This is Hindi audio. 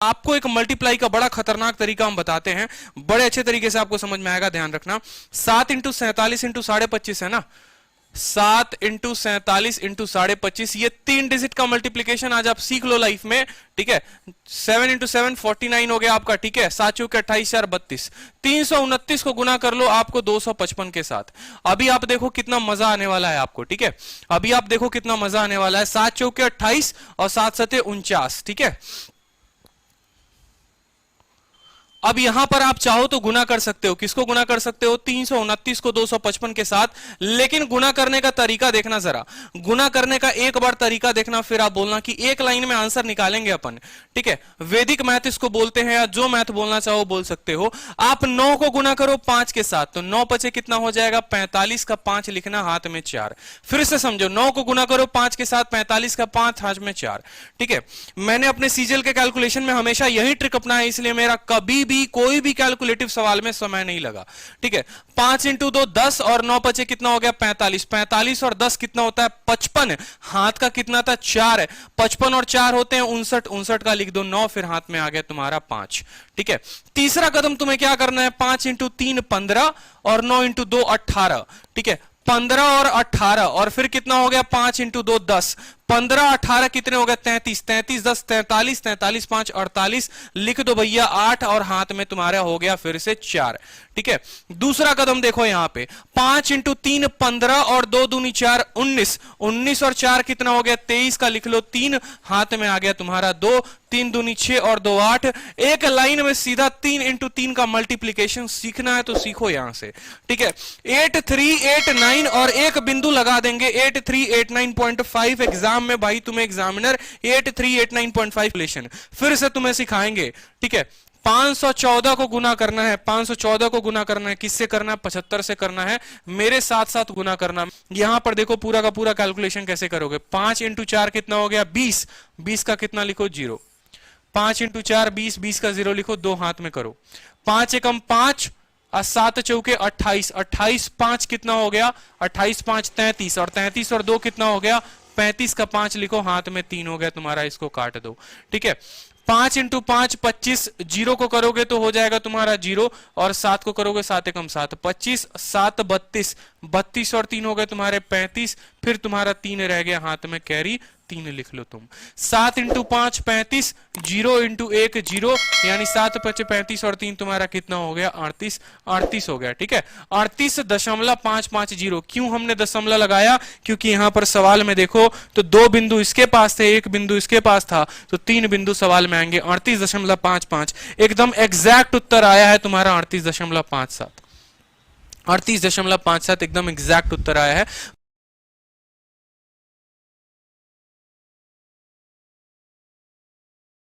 आपको एक मल्टीप्लाई का बड़ा खतरनाक तरीका हम बताते हैं, बड़े अच्छे तरीके से आपको समझ में आएगा, ध्यान रखना। 7 इंटू 47 इंटू 25.5 है ना, 7 इंटू 47 इंटू 25.5, ये 3 डिजिट का मल्टीप्लीकेशन आज आप सीख लो लाइफ में, ठीक है। 7 इंटू 7 49 हो गया आपका, ठीक है। 7 चौके 28 4 32, 329 को गुना कर लो आपको 255 के साथ। अभी आप देखो कितना मजा आने वाला है आपको, ठीक है। अभी आप देखो कितना मजा आने वाला है। 7 चौके 28 और 7 सते 49, ठीक है। अब यहां पर आप चाहो तो गुना कर सकते हो, किसको गुना कर सकते हो? 329 को 255 के साथ। लेकिन गुना करने का तरीका देखना जरा, गुना करने का एक बार तरीका देखना, फिर आप बोलना कि एक लाइन में आंसर निकालेंगे अपन, ठीक है। वैदिक मैथ इसको बोलते हैं, या जो मैथ बोलना चाहो बोल सकते हो। आप 9 को गुना करो 5 के साथ, तो 9 पचे कितना हो जाएगा? 45 का 5 लिखना, हाथ में 4। फिर से समझो, 9 को गुना करो 5 के साथ, 45 का 5 हाथ में 4, ठीक है। मैंने अपने सीजीएल के कैलकुलेशन में हमेशा यही ट्रिक अपनाया, इसलिए मेरा कभी भी कोई भी कैलकुलेटिव सवाल में समय नहीं लगा, ठीक है। 5 इंटू 2 10 और 9 पचे कितना हो गया? 45। 45 और 10 कितना होता है? 55। हाथ का कितना था? 4 है। 55 और 4 होते हैं 59। 59 का लिख दो 9, फिर हाथ में आ गया तुम्हारा 5, ठीक है। तीसरा कदम तुम्हें क्या करना है? 5 इंटू 3 15 और 9 इंटू 2 18, ठीक है। 15 और 18 और फिर कितना हो गया? 5 इंटू 2 10, 15 18 कितने हो गए? 33। 33 10 43, 43 5 48, लिख दो भैया 8 और हाथ में तुम्हारा हो गया फिर से 4, ठीक है। दूसरा कदम देखो यहां पे, 5 इंटू 3 15 और 2 दूनी 4 19, 19 और 4 कितना हो गया? 23 का लिख लो 3, हाथ में आ गया तुम्हारा 2, 3 दूनी 6 और 2 8। एक लाइन में सीधा 3 इंटू 3 का मल्टीप्लीकेशन सीखना है तो सीखो यहां से, ठीक है। 8 3 8 9 और एक बिंदु लगा देंगे 8 3 8 9.5। एग्जाम में भाई तुम्हें एग्जामिनर 8 3 8 9.5 रिलेशन फिर से तुम्हें सिखाएंगे, ठीक है। 514 को गुना करना है, 514 को गुना करना है, किससे करना है? 75 से करना है। मेरे साथ साथ गुना करना। यहां पर देखो पूरा का पूरा कैलकुलेशन कैसे करोगे। 5 इंटू 4 कितना हो गया? 20। 20 का कितना लिखो? 0। 5 इंटू 4 20, 20 का 0 लिखो, 2 हाथ में करो। 5 एकम 5 और 7 चौके 28, 28 5 कितना हो गया? 28 5 33 और 33 और 2 कितना हो गया? 35 का 5 लिखो, हाथ में 3 हो गया तुम्हारा, इसको काट दो, ठीक है। 5 इंटू 5 25, 0 को करोगे तो हो जाएगा तुम्हारा 0 और 7 को करोगे 7 एकम 7 25, 7 32, 32 और 3 हो गए तुम्हारे 35, फिर तुम्हारा 3 रह गया हाथ में कैरी, 3 लिख लो तुम। 7 इंटू 5 35, 0 इंटू 1 0, यानी 7 5 35 और 3 तुम्हारा कितना हो गया? 38, 38 हो गया, ठीक है। 38.550। क्यों हमने दशमलव लगाया? क्योंकि यहां पर सवाल में देखो तो 2 बिंदु इसके पास थे, 1 बिंदु इसके पास था, तो 3 बिंदु सवाल में आएंगे। 38.55 एकदम एग्जैक्ट उत्तर आया है तुम्हारा 38.57, 38.57 एकदम एग्जैक्ट उत्तर आया है।